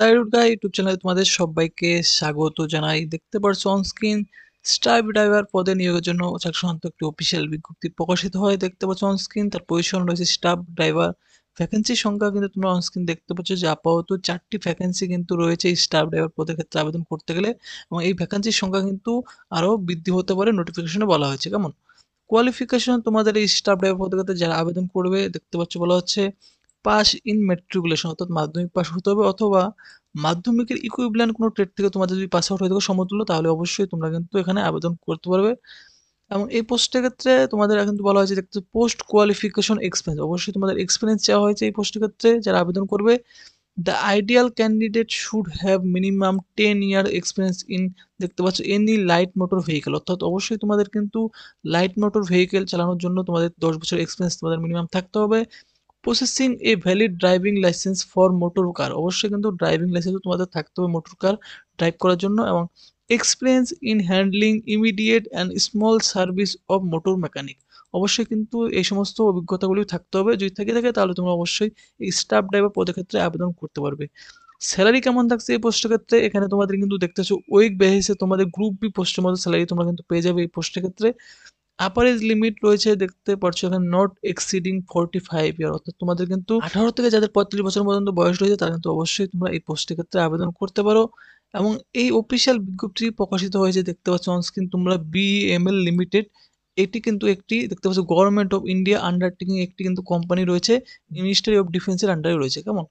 সাইরুড গাই YouTube চ্যানেলে তোমাদের সবাইকে স্বাগত জানাই। দেখতে পারছো অন স্ক্রিন স্টাফ ড্রাইভার পদে নিয়োগের জন্য চাকরি সংক্রান্ত একটি অফিসিয়াল বিজ্ঞপ্তি প্রকাশিত হয়। দেখতে পাচ্ছ অন স্ক্রিন তার পজিশন রয়েছে স্টাফ ড্রাইভার। ভ্যাকেন্সির সংখ্যা কিন্তু তোমরা অন স্ক্রিন দেখতে পাচ্ছ যে আপাতত 4টি ভ্যাকেন্সি কিন্তু রয়েছে স্টাফ ড্রাইভার পদের ক্ষেত্রে আবেদন করতে গেলে, এবং এই ভ্যাকেন্সির সংখ্যা কিন্তু আরো বৃদ্ধি হতে পারে, নোটিফিকেশনে বলা হয়েছে। কেমন কোয়ালিফিকেশন তোমাদের এই স্টাফ ড্রাইভার পদের ক্ষেত্রে যারা আবেদন করবে দেখতে পাচ্ছ বলা হচ্ছে পাস ইন ম্যাট্রিকুলেশন, অর্থাৎ মাধ্যমিক পাস হতে হবে, অথবা মাধ্যমিকের ইকুইভ্যালেন্ট কোনো ট্রেড থেকে তোমাদের যদি পাস আউট হয়ে থাকে সমতুল্য, তাহলে অবশ্যই তোমরা কিন্তু এখানে আবেদন করতে পারবে। এবং এই পোস্টের ক্ষেত্রে তোমাদের কিন্তু বলা হয়েছে দেখতে পোস্ট কোয়ালিফিকেশন এক্সপিরিয়েন্স, অবশ্যই তোমাদের এক্সপিরিয়েন্স চাওয়া হয়েছে এই পোস্টের ক্ষেত্রে যারা আবেদন করবে। The ideal candidate should have minimum 10 year experience in, দেখতে পাচ্ছ, এনি লাইট মোটর ভেহিকেল, অর্থাৎ অবশ্যই তোমাদের কিন্তু লাইট মোটর ভেহিকেল চালানোর জন্য তোমাদের 10 বছর এক্সপিরিয়েন্স তোমাদের মিনিমাম থাকতে হবে। Processing a valid driving licence for motor car, অবশ্যই কিন্তু ড্রাইভিং লাইসেন্সও তোমাদের থাকতে হবে মোটর কার ড্রাইভ করার জন্য। এবং experience in handling immediate and small service of motor mechanic, অবশ্যই কিন্তু এই সমস্ত অভিজ্ঞতাগুলি থাকতে হবে। যদি থেকে থাকে তাহলে তোমরা অবশ্যই এই স্টাফ ড্রাইভার পদের ক্ষেত্রে আবেদন করতে পারবে। স্যালারি কেমন থাকছে এই পোস্টের ক্ষেত্রে, এখানে তোমাদের কিন্তু দেখতেছো উইক বেসিসে তোমাদের গ্রুপ বি পোস্টের মধ্যে স্যালারি তোমরা কিন্তু পেয়ে যাবে এই পোস্টের ক্ষেত্রে। আপার এজ লিমিট রয়েছে দেখতে পারছো এখানে নট এক্সিডিং 45 ইয়ার, অর্থাৎ তোমাদের কিন্তু 18 থেকে যাদের 35 বছর পর্যন্ত বয়স রয়েছে তারা কিন্তু অবশ্যই তোমরা এই পোস্টের ক্ষেত্রে আবেদন করতে পারো। এবং এই অফিসিয়াল বিজ্ঞপ্তি প্রকাশিত হয়েছে দেখতে পাচ্ছ অনস্ক্রিন তোমরা বিএমএল লিমিটেড, এটি কিন্তু একটি দেখতে পাচ্ছ গভর্নমেন্ট অফ ইন্ডিয়া আন্ডারটেকিং একটি কিন্তু কোম্পানি রয়েছে, মিনিস্ট্রি অফ ডিফেন্সের আন্ডারে রয়েছে। কেমন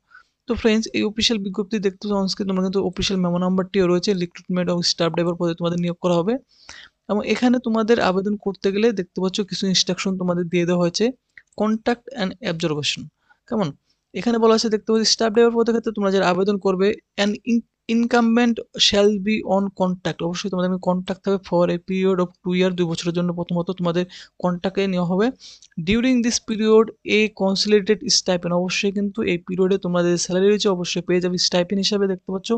তো ফ্রেন্ডস, এই অফিসিয়াল বিজ্ঞপ্তি দেখতে পাচ্ছ অনস্ক্রিন তোমরা কিন্তু অফিসিয়াল মেমো নাম্বারটিও রয়েছে, রিক্রুটমেন্ট অফ স্টাফ ড্রাইভার পদে তোমাদের নিয়োগ করা হবে। এবং এখানে তোমাদের আবেদন করতে গেলে দেখতে পাচ্ছ কিছু ইনস্ট্রাকশন তোমাদের দিয়ে দেওয়া হয়েছে। কন্ট্যাক্ট অ্যান্ড অবজারভেশন, কেমন এখানে বলা হয়েছে দেখতে পাচ্ছি স্টাফ ড্রাইভার পদের ক্ষেত্রে তোমরা যারা আবেদন করবে an incumbent shall be on contact, অবশ্যই তোমাদের কন্ট্যাক্ট থাকবে for a period of 2 year, 2 বছরের জন্য প্রথমত তোমাদের কন্ট্যাক্টে নেওয়া হবে। During this period a consolidated stipend, অবশ্যই কিন্তু এই পিরিয়ডে তোমাদের স্যালারি রয়েছে অবশ্যই পেয়ে যাবে স্টাইপেন্ড হিসাবে। দেখতে পাচ্ছ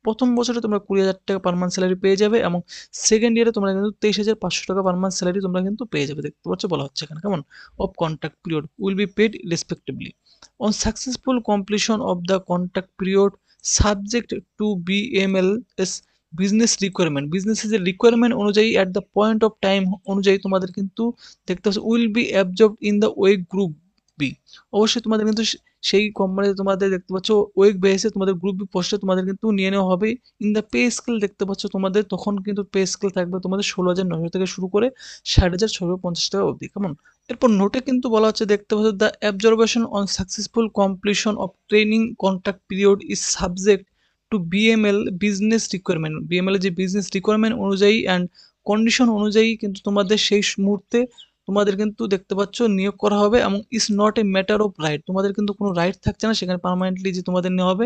প্রথম বছরে তোমরা 20,000 টাকা পার মান্থ স্যালারি পেয়ে যাবে, এবং সেকেন্ড ইয়ারে তোমরা কিন্তু 23,500 টাকা পার মান্থ স্যালারি তোমরা কিন্তু পেয়ে যাবে। দেখতে পাচ্ছ বলা হচ্ছে এখানে কেমন of contract period will be paid respectively on successful completion of the contract period subject to BMLS business requirement, বিজনেসের যে রিকোয়ারমেন্ট অনুযায়ী at the point of time অনুযায়ী তোমাদের কিন্তু দেখতে পাচ্ছ will be absorbed in the wake group B, অবশ্যই তোমাদের কিন্তু সেই কোম্পানিতে তোমাদের দেখতে পাচ্ছ ওয়েক বেসে তোমাদের গ্রুপ বি পোস্টে তোমাদের কিন্তু নিয়ে নেওয়া হবে। ইন দ্য পে স্কেল দেখতে পাচ্ছ তোমাদের তখন কিন্তু পে স্কেল থাকবে তোমাদের 16,900 থেকে শুরু করে 60,650 টাকা অবধি। কেমন এরপর নোটে কিন্তু বলা হচ্ছে দেখতে পাচ্ছ the absorption on successful completion of training contract period is subject to BML business requirement, BML এর যে বিজনেস রিকোয়ারমেন্ট অনুযায়ী অ্যান্ড কন্ডিশন অনুযায়ী কিন্তু তোমাদের সেই মুহূর্তে তোমাদের কিন্তু দেখতে পাচ্ছ নিয়োগ করা হবে। এবং is not a matter of right, তোমাদের কিন্তু কোনো রাইট থাকছে না সেখানে পার্মানেন্টলি যে তোমাদের নেওয়া হবে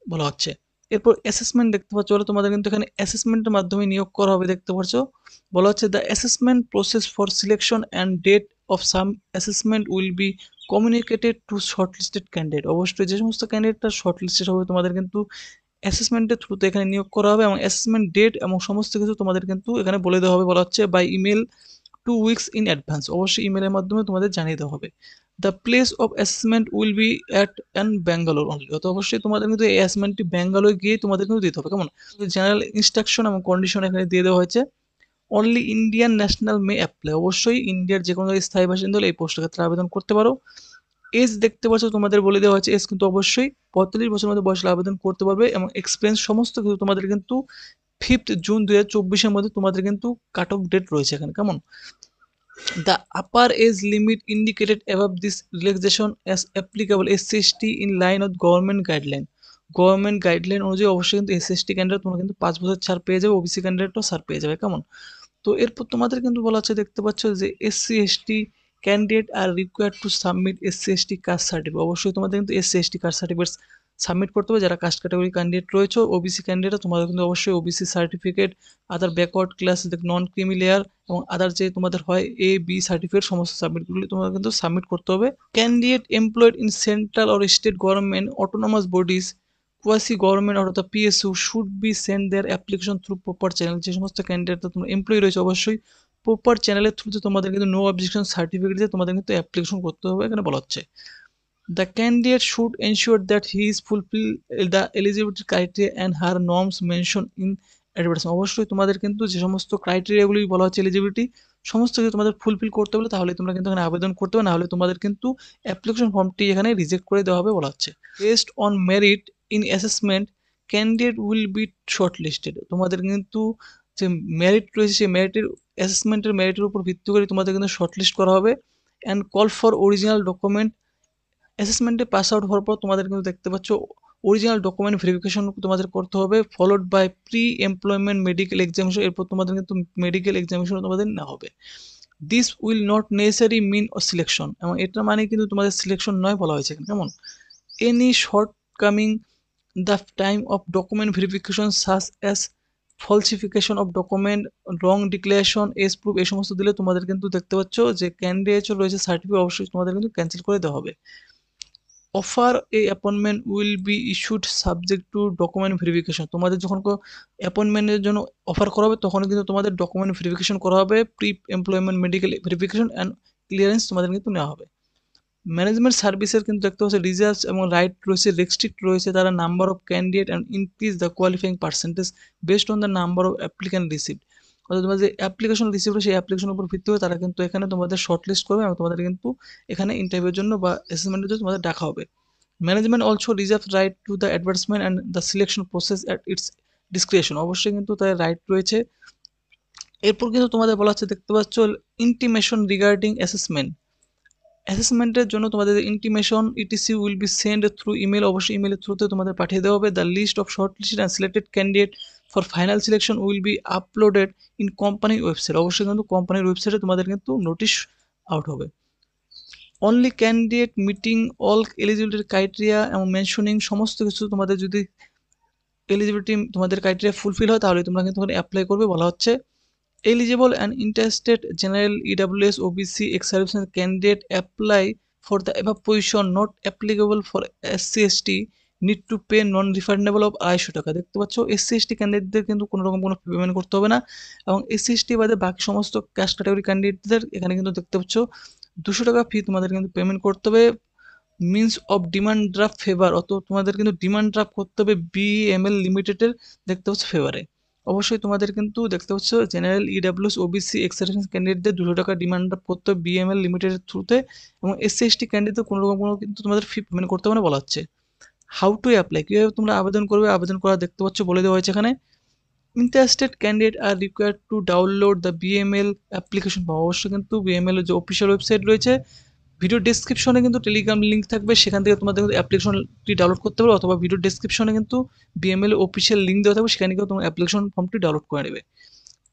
বলা হচ্ছে। এরপর অ্যাসেসমেন্ট দেখতে পাচ্ছ বলে তোমাদের কিন্তু এখানে অ্যাসেসমেন্টের মাধ্যমে নিয়োগ করা হবে। দেখতে পাচ্ছ বলা হচ্ছে the assessment process for selection and date of same assessment will be communicated to shortlisted candidate, অবশ্যই যে সমস্ত ক্যান্ডিডেটটা শর্টলিস্টেড হবে তোমাদের কিন্তু অ্যাসেসমেন্টের থ্রুতে এখানে নিয়োগ করা হবে, এবং অ্যাসেসমেন্ট ডেট এবং সমস্ত কিছু তোমাদের কিন্তু এখানে বলে দেওয়া হবে। বলা হচ্ছে by email 2 weeks in advance, অবশ্যই ইমেলের মাধ্যমে তোমাদের জানিয়ে দেওয়া হবে। The place of assessment will be at an Bangalore only, অত অবশ্যই তোমাদের কিন্তু এই অ্যাসেসমেন্টটি ব্যাঙ্গালোর গিয়ে তোমাদের কিন্তু দিতে হবে। কেমন জেনারেল ইনস্ট্রাকশন এবং কন্ডিশন এখানে দিয়ে দেওয়া হয়েছে। Only Indian national may apply, অবশ্যই ইন্ডিয়ার যে কোনো স্থায়ী বাসিন্দা হলে এই পোস্টের ক্ষেত্রে আবেদন করতে পারো। এজ দেখতে পাচ্ছ তোমাদের বলে দেওয়া হয়েছে এজ কিন্তু অবশ্যই 45 বছরের মধ্যে বয়স হলে আবেদন করতে পারবে, এবং এক্সপিরিয়েন্স সমস্ত কিছু তোমাদের কিন্তু 5th জুন 2024-এর মধ্যে তোমাদের কিন্তু কাট অফ ডেট রয়েছে এখানে। কেমন the upper age limit indicated above this relaxation as applicable SC/ST in line of government guideline, government guideline অনুযায়ী অবশ্যই কিন্তু এসসি ক্যান্ডিডেট তোমরা কিন্তু 5 বছর ছাড় পেয়ে যাবে, ওবিসি ক্যান্ডিডেটও ছাড় পেয়ে যাবে। কেমন তো এরপর তোমাদের কিন্তু বলা হচ্ছে দেখতে পাচ্ছ যে SC/ST candidate are required to submit SC/ST caste certificate, অবশ্যই তোমাদের কিন্তু SC/ST কাস্ট সার্টিফিকেট সাবমিট করতে হবে যারা কাস্ট ক্যাটাগরি ক্যান্ডিডেট রয়েছে। ওবিসি ক্যান্ডিডেট তোমাদের কিন্তু অবশ্যই ওবিসি সার্টিফিকেট, আদার ব্যাকওয়ার্ড ক্লাস, নন ক্রিমি লেয়ার এবং আদার যে তোমাদের হয় এ বি সার্টিফিকেট সমস্ত সাবমিটগুলি তোমাদের কিন্তু সাবমিট করতে হবে। Candidate employed in central or state government autonomous bodies quasi government অর্থাৎ PSU should be send their application through proper channel, যে সমস্ত ক্যান্ডিডেট তোমরা এমপ্লয়ি রয়েছে অবশ্যই প্রপার চ্যানেলের থ্রুতে তোমাদের কিন্তু নো অবজেকশন সার্টিফিকেট দিয়ে তোমাদের কিন্তু অ্যাপ্লিকেশন করতে হবে এখানে বলা হচ্ছে। The candidate should ensure that he is fulfill the eligibility criteria and her norms mentioned in advertisement. অবশ্যই তোমাদের কিন্তু যে সমস্ত ক্রাইটেরিয়াগুলি বলা হচ্ছে এলিজিবিলিটি সমস্ত কিছু তোমাদের ফুলফিল করতে হবে, তাহলে তোমরা কিন্তু এখানে আবেদন করতে হবে, না হলে তোমাদের কিন্তু অ্যাপ্লিকেশন ফর্মটি এখানে রিজেক্ট করে দেওয়া হবে বলা হচ্ছে। Based on merit in assessment candidate will be shortlisted. তোমাদের কিন্তু যে মেরিট রয়েছে সেই মেরিটের অ্যাসেসমেন্টের মেরিটের উপর ভিত্তি করে তোমাদের কিন্তু শর্টলিস্ট করা হবে। And call for original document অ্যাসেসমেন্টে পাস আউট হওয়ার পর তোমাদের কিন্তু দেখতে পাচ্ছ অরিজিনাল ডকুমেন্ট ভেরিফিকেশন তোমাদের করতে হবে, followed by pre employment medical examination. এরপর তোমাদের কিন্তু মেডিকেল এক্সামিনেশন তোমাদের নেওয়া হবে। This will not necessary mean selection, এবং এটার মানে কিন্তু তোমাদের সিলেকশন নয় বলা হয়েছে এখানে। কেমন? Any shortcoming the time of document verification such as falsification of document, wrong declaration, age proof, এই সমস্ত দিলে তোমাদের কিন্তু দেখতে পাচ্ছ যে ক্যান্ডিডেট রয়েছে সার্টিফিকেট অবশ্যই তোমাদের কিন্তু ক্যান্সেল করে দেওয়া হবে। Offer A appointment will be issued subject to document verification. তোমাদের যখন অ্যাপয়েন্টমেন্টের জন্য অফার করা হবে তখন কিন্তু তোমাদের ডকুমেন্ট ভেরিফিকেশন করা হবে, pre employment medical verification and clearance তোমাদের কিন্তু নেওয়া হবে। ম্যানেজমেন্ট সার্ভিসের কিন্তু দেখতে পাচ্ছি রিজার্ভ এবং রাইট রয়েছে, রেস্ট্রিক্ট রয়েছে, তারা number of candidate and increase the qualifying percentage based on the number of applicant received. অর্থাৎ তোমাদের যে অ্যাপ্লিকেশন রিসিভ সেই অ্যাপ্লিকেশনের উপর ভিত্তি করে তারা কিন্তু এখানে তোমাদের শর্টলিস্ট করবে এবং তোমাদের কিন্তু এখানে ইন্টারভিউর জন্য বা অ্যাসেসমেন্টের জন্য তোমাদের ডাকা হবে। Management also reserve right to the advertisement and the selection process at it's description. অবশ্যই কিন্তু তাদের রাইট রয়েছে। এরপর কিন্তু তোমাদের বলা হচ্ছে দেখতে পাচ্ছ ইন্টিমেশন রিগার্ডিং অ্যাসেসমেন্ট। অ্যাসেসমেন্টের জন্য তোমাদের intimation etc will be send through email. অবশ্যই ইমেলের থ্রুতে তোমাদের পাঠিয়ে দেওয়া হবে। The list of short listed and selected candidate for final selection will be uploaded in কোম্পানির ওয়েবসাইট। অবশ্যই কিন্তু কোম্পানির ওয়েবসাইটে তোমাদের কিন্তু নোটিশ আউট হবে। Only candidate meeting all eligibility criteria এবং মেনশনিং সমস্ত কিছু তোমাদের যদি এলিজিবিলিটি তোমাদের ক্রাইটেরিয়া ফুলফিল হয় তাহলে তোমরা কিন্তু অ্যাপ্লাই করবে বলা হচ্ছে। Eligible and interested general EWS OBC ex-servicemen candidate apply for the above position not applicable for SC/ST need to pay non-refundable of 250 টাকা। দেখতে পাচ্ছ SC/ST ক্যান্ডিডেটদের কিন্তু কোনো রকম কোনো পেমেন্ট করতে হবে না, এবং SC/ST বাদে বাকি সমস্ত ক্যাস্ট ক্যাটাগরি ক্যান্ডিডেটদের এখানে কিন্তু দেখতে পাচ্ছ 200 টাকা ফি তোমাদের কিন্তু পেমেন্ট করতে হবে। Means of demand draft favour, অত তোমাদের কিন্তু ডিমান্ড ড্রাফট করতে হবে BML লিমিটেডের দেখতে পাচ্ছ ফেভারে। অবশ্যই তোমাদের কিন্তু দেখতে পাচ্ছ জেনারেল EWS OBC এক্স-সার্ভিসমেন ক্যান্ডিডেটদের 200 টাকা ডিমান্ড ড্রাফট করতে হবে BML লিমিটেডের থ্রুতে, এবং SC/ST ক্যান্ডিডেটদের কোনো রকম কোনো কিন্তু তোমাদের ফি পেমেন্ট করতে হবে না বলা হচ্ছে। হাউ টু অ্যাপ্লাই, কীভাবে তোমরা আবেদন করবে, আবেদন করা দেখতে পাচ্ছ বলে দেওয়া হয়েছে এখানে। Interested candidate are required to download the BML application form. অবশ্যই কিন্তু BML এর যে অফিসিয়াল ওয়েবসাইট রয়েছে ভিডিও ডেসক্রিপশনে কিন্তু টেলিগ্রাম লিঙ্ক থাকবে, সেখান থেকে তোমাদের অ্যাপ্লিকেশনটি ডাউনলোড করতে পারো, অথবা ভিডিও ডেসক্রিপশনে কিন্তু BML অফিসিয়াল লিঙ্ক দেওয়া থাকবে, সেখানে কিন্তু তোমার অ্যাপ্লিকেশন ফর্মটি ডাউনলোড করে নেবে।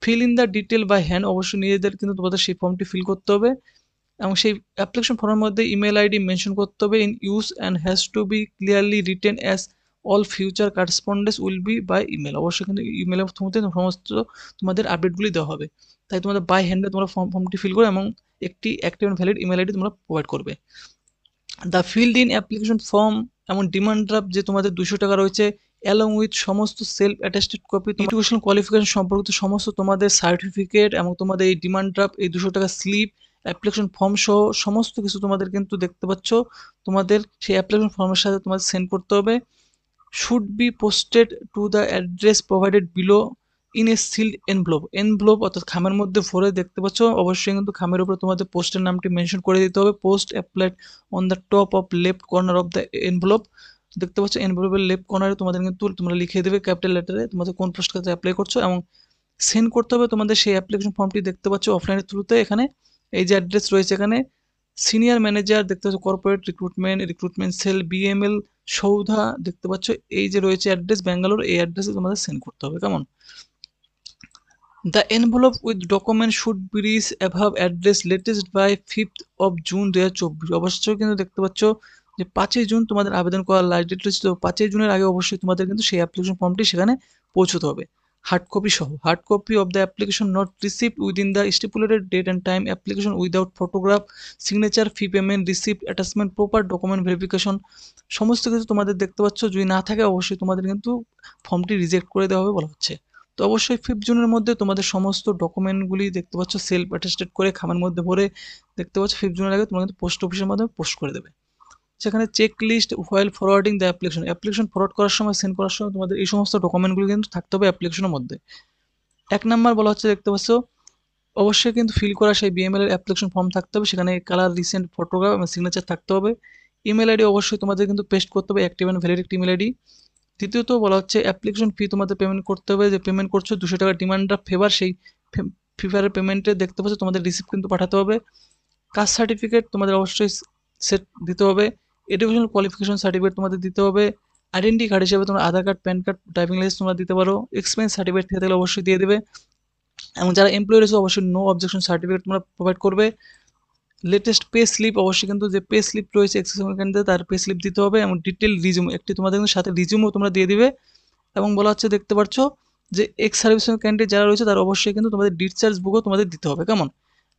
Fill in the detail by hand, অবশ্যই নিজেদের কিন্তু তোমাদের সেই ফর্মটি ফিল করতে হবে, এবং সেই অ্যাপ্লিকেশন ফর্মের মধ্যে ইমেল আইডি মেনশন করতে হবে in use and has to be clearly written as all future correspondence will be by email. অবশ্যই কিন্তু ইমেলের থ্রুতে সমস্ত তোমাদের আপডেটগুলি দেওয়া হবে, তাই তোমাদের বাই হ্যান্ডে তোমরা ফর্মটি ফিল করো এবং একটি active and valid email ID তোমরা প্রোভাইড করবে। The field in application form এবং ডিমান্ড ড্রাফট যে তোমাদের 200 টাকা রয়েছে অ্যালং উইথ সমস্ত self attested copy, education qualification সম্পর্কিত সমস্ত তোমাদের সার্টিফিকেট এবং তোমাদের এই ডিমান্ড ড্রাফট, এই 200 টাকা স্লিপ, অ্যাপ্লিকেশন ফর্ম সহ সমস্ত কিছু তোমাদের কিন্তু দেখতে পাচ্ছ তোমাদের সেই অ্যাপ্লিকেশন ফর্মের সাথে তোমাদের সেন্ড করতে হবে। Should be posted to the address provided below in a sealed envelope অর্থাৎ খামের মধ্যে ভরে দেখতে পাচ্ছ। অবশ্যই কিন্তু খামের উপরে তোমাদের পোস্টের নামটি মেনশন করে দিতে হবে। Post applied on the top of left corner of the envelope, দেখতে পাচ্ছ এনভেলপের লেফট কর্নারে তোমাদের কিন্তু তোমরা লিখে দেবে ক্যাপিটাল লেটারে তোমাদের কোন পোস্ট কাজে অ্যাপ্লাই করছো, এবং সেন্ড করতে হবে তোমাদের সেই অ্যাপ্লিকেশন ফর্মটি দেখতে পাচ্ছ অফলাইনের থ্রুতে। এখানে এই যে অ্যাড্রেস রয়েছে এখানে সিনিয়র ম্যানেজার দেখতে পাচ্ছ কর্পোরেট রিক্রুটমেন্ট সেল BML সৌধা, দেখতে পাচ্ছ এই যে রয়েছে অ্যাড্রেস ব্যাঙ্গালোর, এই অ্যাড্রেসে তোমাদের সেন্ড করতে হবে। কেমন? The envelope with document should be reach above address latest by 5th of June 2024। অবশ্যই কিন্তু দেখতে পাচ্ছ যে 5ই জুন তোমাদের আবেদন করার লাস্ট ডেট রয়েছে, তো 5ই জুনের আগে অবশ্যই তোমাদের কিন্তু সেই অ্যাপ্লিকেশন ফর্মটি সেখানে পৌঁছতে হবে হার্ড কপি সহ। Hard copy of the application not received within the stipulated date and time, application without photograph, signature, fee payment, receipt, attachment, proper document verification সমস্ত কিছু তোমাদের দেখতে পাচ্ছ যদি না থাকে অবশ্যই তোমাদের কিন্তু ফর্মটি রিজেক্ট করে দেওয়া হবে বলা হচ্ছে। তো অবশ্যই 5th জুনের মধ্যে তোমাদের সমস্ত ডকুমেন্টগুলি দেখতে পাচ্ছ সেলফ অ্যাটেস্টেড করে খামের মধ্যে ভরে দেখতে পাচ্ছ 5th জুনের আগে তোমরা কিন্তু পোস্ট অফিসের মাধ্যমে পোস্ট করে দেবে। সেখানে check list while forwarding the application forward করার সময়, সেন্ড করার সময় তোমাদের এই সমস্ত ডকুমেন্টগুলো কিন্তু থাকতে হবে অ্যাপ্লিকেশনের মধ্যে। 1 নাম্বার বলা হচ্ছে, দেখতে পাচ্ছ, অবশ্যই কিন্তু ফিল করা সেই বিএমএল এর অ্যাপ্লিকেশন ফর্ম থাকতে হবে, সেখানে কালার, রিসেন্ট ফটোগ্রাফ এবং সিগনেচার থাকতে হবে। ইমেল আইডি অবশ্যই তোমাদের কিন্তু পেস্ট করতে হবে, অ্যাক্টিভ অ্যান্ড ভ্যালিড একটা ইমেল আইডি। দ্বিতীয়ত বলা হচ্ছে অ্যাপ্লিকেশন ফি তোমাদের পেমেন্ট করতে হবে, যে পেমেন্ট করছো 200 টাকা ডিমান্ড ড্রাফট ফেভার, সেই ফেভারের পেমেন্টে দেখতে পাচ্ছ তোমাদের রিসিপ্ট কিন্তু পাঠাতে হবে। কাস্ট সার্টিফিকেট তোমাদের অবশ্যই সেট দিতে হবে। এডুকেশনাল কোয়ালিফিকেশন সার্টিফিকেট তোমাদের দিতে হবে। আইডেন্টি কার্ড হিসেবে তোমরা Aadhaar card, PAN card, driving licence তোমরা দিতে পারো। এক্সপেরিয়েন্স সার্টিফিকেট থেকে থাকলে অবশ্যই দিয়ে দেবে। এবং যারা এমপ্লয়ি রয়েছে অবশ্যই নো অবজেকশন সার্টিফিকেট তোমরা প্রোভাইড করবে। লেটেস্ট পে স্লিপ, অবশ্যই কিন্তু যে পে স্লিপ রয়েছে এক্সেসিবল ক্যান্ডিডেট তার পে স্লিপ দিতে হবে। এবং ডিটেল রিজিউম একটি তোমাদের কিন্তু সাথে রিজিউমও তোমরা দিয়ে দিবে। এবং বলা হচ্ছে, দেখতে পাচ্ছ, যে এক্স সার্ভিসম্যান ক্যান্ডিডেট যারা রয়েছে তারা অবশ্যই কিন্তু তোমাদের ডিসচার্জ বুকও তোমাদের দিতে হবে, কেমন?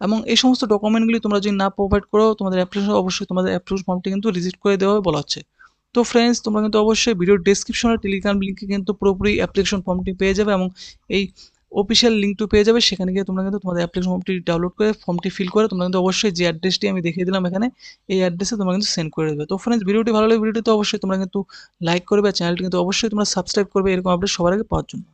এবং এই সমস্ত ডকুমেন্টগুলি তোমরা যদি না প্রোভাইড করো, তোমাদের অ্যাপ্লিকেশন অবশ্যই তোমাদের অ্যাপ্লিকেশন ফর্মটি কিন্তু রিজেক্ট করে দেওয়া হবে বলা হচ্ছে। তো ফ্রেন্ডস, তোমরা কিন্তু অবশ্যই ভিডিও ডেসক্রিপশনে টেলিগ্রাম লিঙ্কে কিন্তু পুরোপুরি অ্যাপ্লিকেশন ফর্মটি পেয়ে যাবে এবং এই অফিসিয়াল লিঙ্কটি পেয়ে যাবে। সেখানে গিয়ে তোমরা কিন্তু তোমাদের অ্যাপ্লিকেশন ফর্মটি ডাউনলোড করে, ফর্মটি ফিল করে তোমরা কিন্তু অবশ্যই যে অ্যাড্রেসটি আমি দেখিয়ে দিলাম এখানে, এই অ্যাড্রেসে তোমরা কিন্তু সেন্ড করে দেবে। তো ফ্রেন্ডস, ভিডিওটি ভালো লাগলে ভিডিওটি তো অবশ্যই তোমরা কিন্তু লাইক করবে, আর চ্যানেলটি কিন্তু অবশ্যই তোমরা সাবস্ক্রাইব করবে এরকম আপডেট সবার আগে পাওয়ার জন্য।